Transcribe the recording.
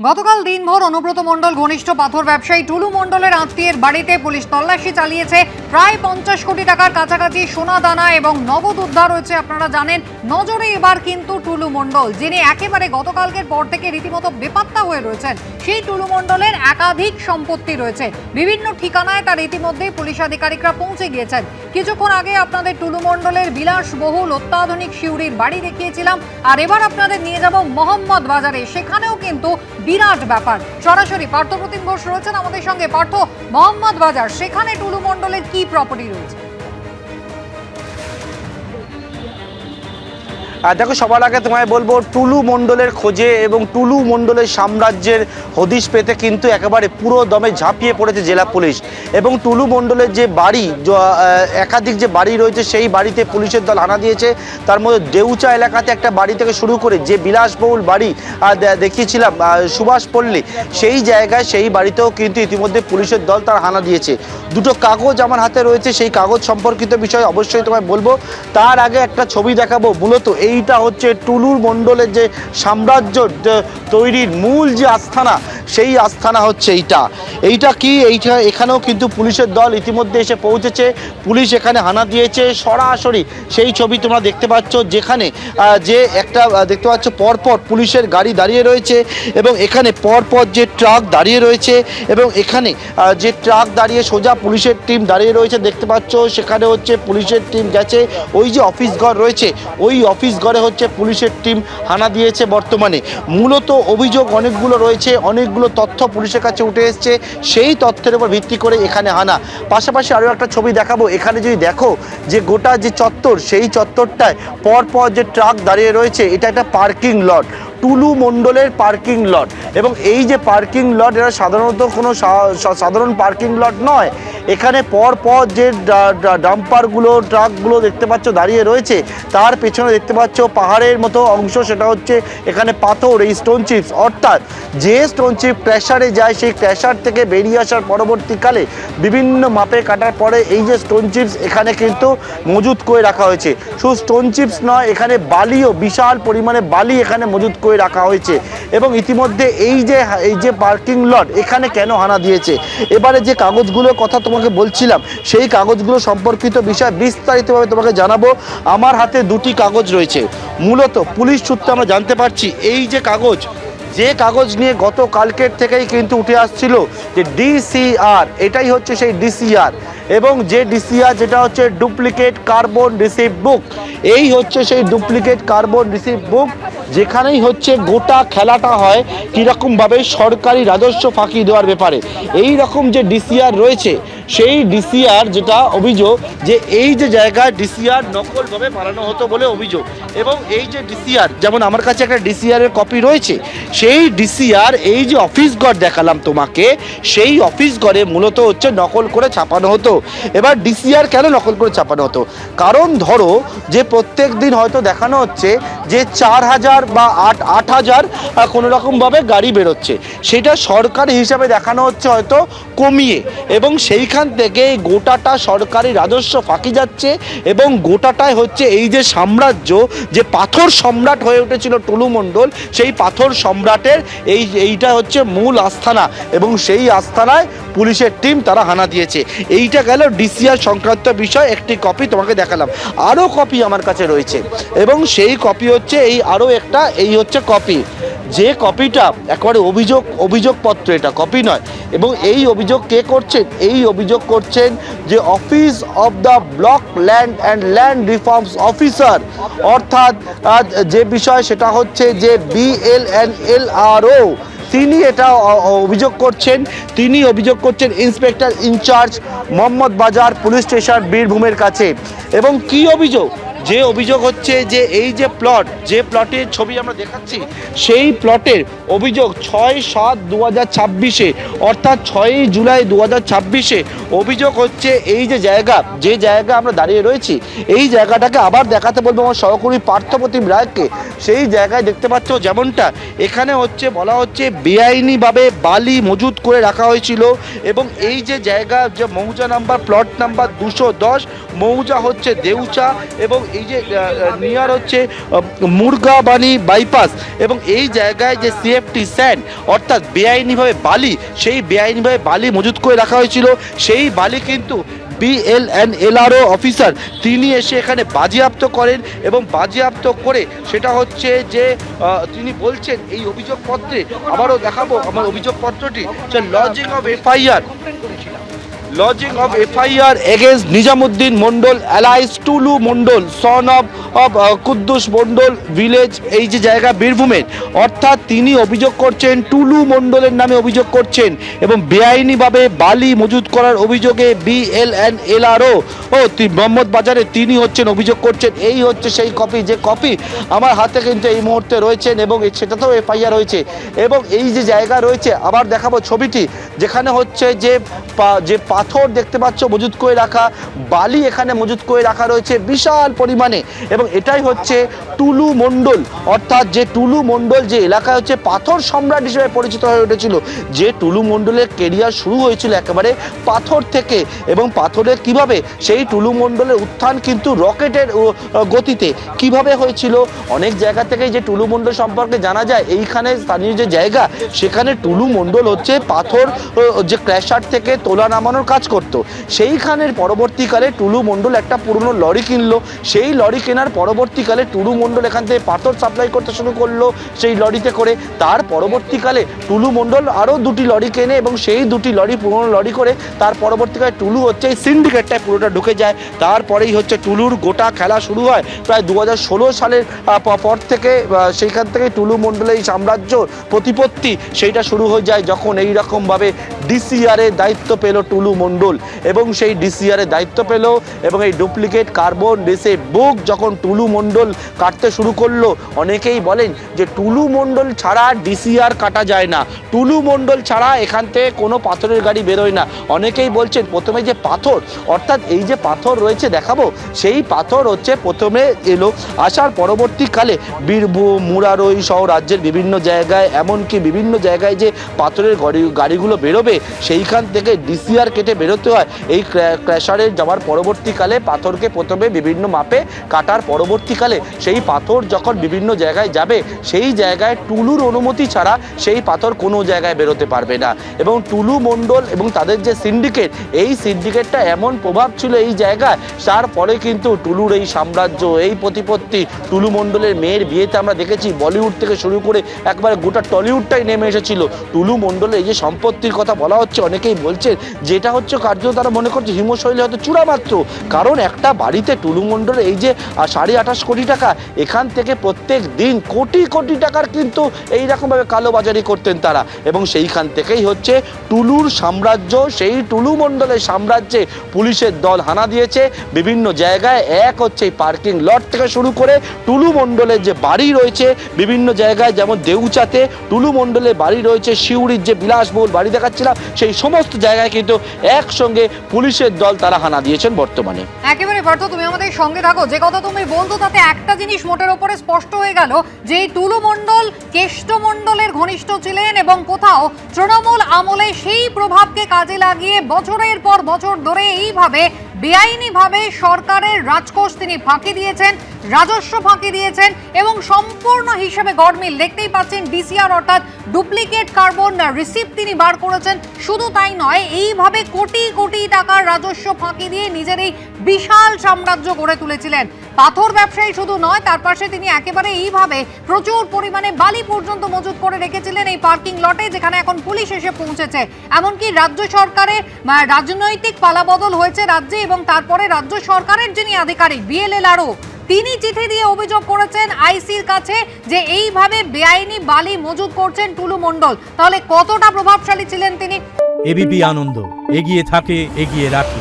গতকাল দিনভর অনুব্রত মণ্ডল ঘনিষ্ঠ পাথর ব্যবসায়ী টুলু মণ্ডলের আত্মীয়ের বাড়িতে পুলিশ তল্লাশি চালিয়েছে। প্রায় 50 কোটি টাকার কাছাকাছি সোনা দানা এবং নগদ উদ্ধার হয়েছে। আপনারা জানেন, নজরে এবার কিন্তু টুলু মণ্ডল, যিনি একেবারে গতকালকের পর থেকে রীতিমতো বেপাত্তা হয়ে রয়েছেন। সেই টুলু মণ্ডলের একাধিক সম্পত্তি রয়েছে, বিভিন্ন ঠিকানায় তার ইতিমধ্যেই পুলিশ আধিকারিকরা পৌঁছে গিয়েছেন। কিছুক্ষণ আগে আপনাদের টুলু মণ্ডলের বিলাসবহুল অত্যাধুনিক শিউরির বাড়ি দেখিয়েছিলাম, আর এবার আপনাদের নিয়ে যাব মোহাম্মদ বাজারে। সেখানেও কিন্তু বিরাট ব্যাপার। সরাসরি পার্থপ্রতিম ঘোষ রয়েছেন আমাদের সঙ্গে। পার্থ, মোহাম্মদ বাজার, সেখানে টুলু মণ্ডলের কি প্রপার্টি রয়েছে? দেখো, সবার আগে তোমায় বলবো, টুলু মণ্ডলের খোঁজে এবং টুলু মণ্ডলের সাম্রাজ্যের হদিশ পেতে কিন্তু একেবারে পুরো দমে ঝাঁপিয়ে পড়েছে জেলা পুলিশ। এবং টুলু মণ্ডলের যে বাড়ি, একাধিক যে বাড়ি রয়েছে, সেই বাড়িতে পুলিশের দল হানা দিয়েছে। তার মধ্যে দেউচা এলাকাতে একটা বাড়ি থেকে শুরু করে যে বিলাসবহুল বাড়ি দেখিয়েছিলাম সুভাষপল্লী, সেই জায়গায় সেই বাড়িতেও কিন্তু ইতিমধ্যে পুলিশের দল তার হানা দিয়েছে। দুটো কাগজ আমার হাতে রয়েছে, সেই কাগজ সম্পর্কিত বিষয় অবশ্যই তোমায় বলবো। তার আগে একটা ছবি দেখাবো। মূলত এইটা হচ্ছে টুলু মণ্ডলের যে সাম্রাজ্য তৈরির মূল যে আস্থানা, সেই আস্থানা হচ্ছে এইটা কি এখানেও কিন্তু পুলিশের দল ইতিমধ্যে এসে পৌঁছেছে। পুলিশ এখানে হানা দিয়েছে। সরাসরি সেই ছবি তোমরা দেখতে পাচ্ছ, যেখানে যে একটা দেখতে পাচ্ছ পরপর পুলিশের গাড়ি দাঁড়িয়ে রয়েছে এবং এখানে পরপর যে ট্রাক দাঁড়িয়ে রয়েছে এবং এখানে যে ট্রাক দাঁড়িয়ে সোজা পুলিশের টিম দাঁড়িয়ে রয়েছে দেখতে পাচ্ছ। সেখানে হচ্ছে পুলিশের টিম গেছে। ওই যে অফিস ঘর রয়েছে, ওই অফিস ঘরে হচ্ছে পুলিশের টিম হানা দিয়েছে। বর্তমানে মূলত অভিযোগ অনেকগুলো রয়েছে, অনেকগুলো তথ্য পুলিশের কাছে উঠে এসছে, সেই তথ্যের উপর ভিত্তি করে এখানে হানা। পাশাপাশি আরও একটা ছবি দেখাবো। এখানে যদি দেখো যে গোটা যে চত্বর, সেই চত্বরটায় পরপর যে ট্রাক দাঁড়িয়ে রয়েছে, এটা একটা পার্কিং লট, টুলু মণ্ডলের পার্কিং লট। এবং এই যে পার্কিং লট, এটা সাধারণত কোনো সাধারণ পার্কিং লট নয়। এখানে পরপর যে ডাম্পারগুলো, ট্রাকগুলো দেখতে পাচ্ছ দাঁড়িয়ে রয়েছে, তার পেছনে দেখতে পাচ্ছ পাহাড়ের মতো অংশ, সেটা হচ্ছে এখানে পাথর, এই স্টোন চিপস। অর্থাৎ যে স্টোন চিপ ক্র্যাশারে যায়, সেই ক্র্যাশার থেকে বেরিয়ে আসার পরবর্তীকালে বিভিন্ন মাপে কাটার পরে এই যে স্টোন চিপস এখানে কিন্তু মজুত করে রাখা হয়েছে। শুধু স্টোন চিপস নয়, এখানে বালিও, বিশাল পরিমাণে বালি এখানে মজুত করে রাখা হয়েছে। এবং ইতিমধ্যে এই যে পার্কিং লট, এখানে কেন হানা দিয়েছে, এবারে যে কাগজগুলোর কথা তোমাকে বলছিলাম, সেই কাগজগুলো সম্পর্কিত বিষয় বিস্তারিতভাবে তোমাকে জানাবো। আমার হাতে দুটি কাগজ রয়েছে। মূলত পুলিশ সূত্রে আমরা জানতে পারছি, এই যে কাগজ নিয়ে গতকালকের থেকেই কিন্তু উঠে আসছিল যে ডিসিআর, এটাই হচ্ছে সেই ডিসিআর। এবং যে ডিসিআর, যেটা হচ্ছে ডুপ্লিকেট কার্বন রিসিপ্ট বুক, এই হচ্ছে সেই ডুপ্লিকেট কার্বন রিসিপ্ট বুক, যেখানেই হচ্ছে গোটা খেলাটা হয় কীরকমভাবে সরকারি রাজস্ব ফাঁকি দেওয়ার ব্যাপারে। এই রকম যে ডিসিআর রয়েছে, সেই ডিসিআর, যেটা অভিযোগ যে এই যে জায়গায় ডিসিআর নকলভাবে বানানো হতো বলে অভিযোগ। এবং এই যে ডিসিআর, যেমন আমার কাছে একটা ডিসিআরের কপি রয়েছে, সেই ডিসিআর এই যে অফিস ঘর দেখালাম তোমাকে, সেই অফিস ঘরে মূলত হচ্ছে নকল করে ছাপানো হতো। এবার ডিসিআর কেন নকল করে ছাপানো হতো? কারণ ধরো যে প্রত্যেক দিন হয়তো দেখানো হচ্ছে যে 4000 বা 8000 কোনো রকমভাবে গাড়ি বেরোচ্ছে, সেটা সরকারি হিসাবে দেখানো হচ্ছে হয়তো কমিয়ে, এবং সেইখান থেকে গোটাটা সরকারি রাজস্ব ফাঁকি যাচ্ছে। এবং গোটাটাই হচ্ছে এই যে সাম্রাজ্য, যে পাথর সম্রাট হয়ে উঠেছিল টুলু মণ্ডল, সেই পাথর সম্রাটের এইটা হচ্ছে মূল আস্থানা। এবং সেই আস্থানায় পুলিশের টিম তারা হানা দিয়েছে। এইটা গেল ডিসিআর সংক্রান্ত বিষয়। একটি কপি তোমাকে দেখালাম, আরও কপি আমার কাছে রয়েছে এবং সেই কপি হচ্ছে এই হচ্ছে কপি। যে কপিটা একেবারে অভিযোগপত্র, এটা কপি নয়। এবং এই অভিযোগ কে করছেন? এই অভিযোগ করছেন যে office of the block land and land reforms officer, অর্থাৎ যে বিষয় সেটা হচ্ছে যে BLNLRO, তিনি এটা অভিযোগ করছেন। তিনি অভিযোগ করছেন ইন্সপেক্টর ইনচার্জ মোহাম্মদ বাজার পুলিশ স্টেশন, বীরভূমের কাছে। এবং কি অভিযোগ? যে অভিযোগ হচ্ছে যে এই যে প্লটের ছবি আমরা দেখাচ্ছি, সেই প্লটের অভিযোগ 6/7/2026, অর্থাৎ 6 জুলাই 2026 অভিযোগ হচ্ছে এই যে জায়গা আমরা দাঁড়িয়ে রয়েছি, এই জায়গাটাকে আবার দেখাতে বলবো আমার সহকর্মী পার্থপ্রতিম রায়কে। সেই জায়গায় দেখতে পাচ্ছ যেমনটা এখানে হচ্ছে বলা হচ্ছে বেআইনিভাবে বালি মজুত করে রাখা হয়েছিল। এবং এই যে জায়গা, যে মৌজা নাম্বার, প্লট নাম্বার 210, মৌজা হচ্ছে দেউচা, এবং এই যে নিয়ার হচ্ছে মুরগাবানি বাইপাস, এবং এই জায়গায় যে সিএফটি স্যান্ড অর্থাৎ বেআইনিভাবে বালি, সেই বেআইনিভাবে বালি মজুত করে রাখা হয়েছিল, সেই বালি কিন্তু BLNLRO অফিসার তিনি এসে এখানে বাজেয়াপ্ত করেন, এবং বাজেয়াপ্ত করে সেটা হচ্ছে যে তিনি বলছেন এই অভিযোগপত্রে, আবারও দেখাবো আমার অভিযোগপত্রটি, যে lodging of FIR against Nizamuddin Mondal alias Tulu Mondal son of Kuddus Mondal village, এই যে জায়গা বীরভূমের, অর্থাৎ তিনি অভিযোগ করছেন টুলু মন্ডলের নামে অভিযোগ করছেন, এবং বেআইনিভাবে বালি মজুত করার অভিযোগে BLNLRO মোহাম্মদ বাজারে তিনি হচ্ছেন অভিযোগ করছেন। এই হচ্ছে সেই কপি, যে কপি আমার হাতে কিন্তু এই মুহূর্তে রয়েছেন, এবং সেটাতেও FIR হয়েছে, এবং এই যে জায়গা রয়েছে আবার দেখাবো ছবিটি, যেখানে হচ্ছে যে পাথর দেখতে পাচ্ছ মজুত করে রাখা, বালি এখানে মজুত করে রাখা রয়েছে বিশাল পরিমাণে, এবং এটাই হচ্ছে টুলু মণ্ডল, অর্থাৎ যে টুলু মণ্ডল যে এলাকায় হচ্ছে পাথর সম্রাট হিসেবে পরিচিত হয়ে উঠেছিল, যে টুলু মণ্ডলের কেরিয়ার শুরু হয়েছিল একেবারে পাথর থেকে, এবং পাথরের কিভাবে সেই টুলু মণ্ডলের উত্থান কিন্তু রকেটের গতিতে কিভাবে হয়েছিল, অনেক জায়গা থেকে যে টুলু মণ্ডল সম্পর্কে জানা যায়। এইখানে স্থানীয় যে জায়গা, সেখানে টুলু মণ্ডল হচ্ছে পাথর যে ক্র্যাশার থেকে তোলা নামানোর কাজ করত। সেইখানের পরবর্তীকালে টুলু মণ্ডল একটা পুরনো লরি কিনলো, সেই লরি কেনার পরবর্তীকালে টুলু মণ্ডল এখান থেকে পাথর সাপ্লাই করতে শুরু করলো সেই লরিতে করে। তার পরবর্তীকালে টুলু মণ্ডল আরও দুটি লরি কেনে, এবং সেই দুটি লরি পুরনো লরি করে তার পরবর্তীকালে টুলু হচ্ছে এই সিন্ডিকেটটায় পুরোটা ঢুকে যায়। তারপরেই হচ্ছে টুলুর গোটা খেলা শুরু হয় প্রায় 2016 সালের পর থেকে। সেইখান থেকে টুলু মণ্ডলের এই সাম্রাজ্য প্রতিপত্তি সেইটা শুরু হয়ে যায়, যখন এই রকমভাবে DCR-এর দায়িত্ব পেল টুলু মণ্ডল, এবং সেই DCR-এর দায়িত্ব পেল, এবং এই ডুপ্লিকেট কার্বন রিসিপ্ট বুক যখন টুলু মণ্ডল কাটতে শুরু করলো, অনেকেই বলেন যে টুলু মণ্ডল ছাড়া DCR কাটা যায় না, টুলু মণ্ডল ছাড়া এখান থেকে কোনো পাথরের গাড়ি বেরোয় না। অনেকেই বলছেন প্রথমে যে পাথর, অর্থাৎ এই যে পাথর রয়েছে দেখাবো, সেই পাথর হচ্ছে প্রথমে এলো, আসার পরবর্তীকালে বীরভূম মুরারই সহ রাজ্যের বিভিন্ন জায়গায়, এমনকি বিভিন্ন জায়গায় যে পাথরের গাড়িগুলো বেরোবে সেইখান থেকে DCR কেটে বেরোতে হয়। এই ক্র্যাশারে যাওয়ার পরবর্তীকালে পাথরকে প্রথমে বিভিন্ন মাপে কাটার পরবর্তীকালে সেই পাথর যখন বিভিন্ন জায়গায় যাবে, সেই জায়গায় টুলুর অনুমতি ছাড়া সেই পাথর কোনো জায়গায় বেরোতে পারবে না। এবং টুলু মণ্ডল এবং তাদের যে সিন্ডিকেট, এই সিন্ডিকেটটা এমন প্রভাব ছিল এই জায়গায়, তারপরে কিন্তু টুলুর এই সাম্রাজ্য, এই প্রতিপত্তি, টুলু মণ্ডলের মেয়ের বিয়েতে আমরা দেখেছি বলিউড থেকে শুরু করে একবারে গোটা টলিউডটাই নেমে এসেছিল। টুলু মণ্ডলের এই যে সম্পত্তির কথা বলা হচ্ছে, অনেকেই বলছেন যেটা হচ্ছে কার্য তারা মনে করছে হিমশৈলে হয়তো চূড়া মাত্র, কারণ একটা বাড়িতে টুলু মণ্ডলের এই যে 28.5 কোটি টাকা, এখান থেকে প্রত্যেক দিন কোটি কোটি টাকার কিন্তু এইরকমভাবে কালোবাজারি করতেন তারা, এবং সেইখান থেকেই হচ্ছে টুলুর সাম্রাজ্য। সেই টুলু মণ্ডলের সাম্রাজ্যে পুলিশের দল হানা দিয়েছে বিভিন্ন জায়গায়, এক হচ্ছে এই পার্কিং লট থেকে শুরু করে টুলু মণ্ডলের যে বাড়ি রয়েছে বিভিন্ন জায়গায়, যেমন দেউচাতে টুলু মণ্ডলের বাড়ি রয়েছে, সিউড়ির যে বিলাসবহুল বাড়ি দেখাচ্ছিলাম, সেই সমস্ত জায়গায় কিন্তু একসঙ্গে পুলিশের দল তারা হানা দিয়েছেন বর্তমানে। একেবারে পার্থ, তুমি আমাদের সঙ্গে থাকো, যে কথা তুমি বলতো তাতে একটা জিনিস মোটের ওপরে স্পষ্ট হয়ে গেল, যে এই টুলু মণ্ডল কেষ্ট মণ্ডলের ঘনিষ্ঠ ছিলেন, এবং কোথাও তৃণমূল আমলে সেই প্রভাবকে কাজে লাগিয়ে বছরের পর বছর ধরে এইভাবে বেআইনিভাবে সরকারের রাজকোষ তিনি ফাঁকি দিয়েছেন, রাজস্ব ফাঁকি দিয়েছেন, এবং সম্পূর্ণ হিসেবে গড়মিল দেখতেই পাচ্ছেন DCR অর্থাৎ ডুপ্লিকেট কার্বন রিসিপ্ট তিনি বার করেছেন। শুধু তাই নয়, এইভাবে কোটি কোটি টাকার রাজস্ব ফাঁকি দিয়ে নিজের এই বিশাল সাম্রাজ্য গড়ে তুলেছিলেন। পাথর ব্যবসায়ী শুধু নয়, তার পাশে তিনি একেবারে এইভাবে প্রচুর পরিমাণে বালি পর্যন্ত মজুত করে রেখেছিলেন এই পার্কিং লটে, যেখানে এখন পুলিশ এসে পৌঁছেছে। এমনকি রাজ্য সরকারে রাজনৈতিক পালাবদল হয়েছে রাজ্যে, এবং তারপরে রাজ্য সরকারের যিনি আধিকারিক BLNLRO, তিনি চিঠি দিয়ে অভিযোগ করেছেন আইসির কাছে যে এইভাবে বেআইনি বালি মজুত করছেন টুলু মণ্ডল। তাহলে কতটা প্রভাবশালী ছিলেন তিনি? এবিপি আনন্দ, এগিয়ে থাকে, এগিয়ে রাখে।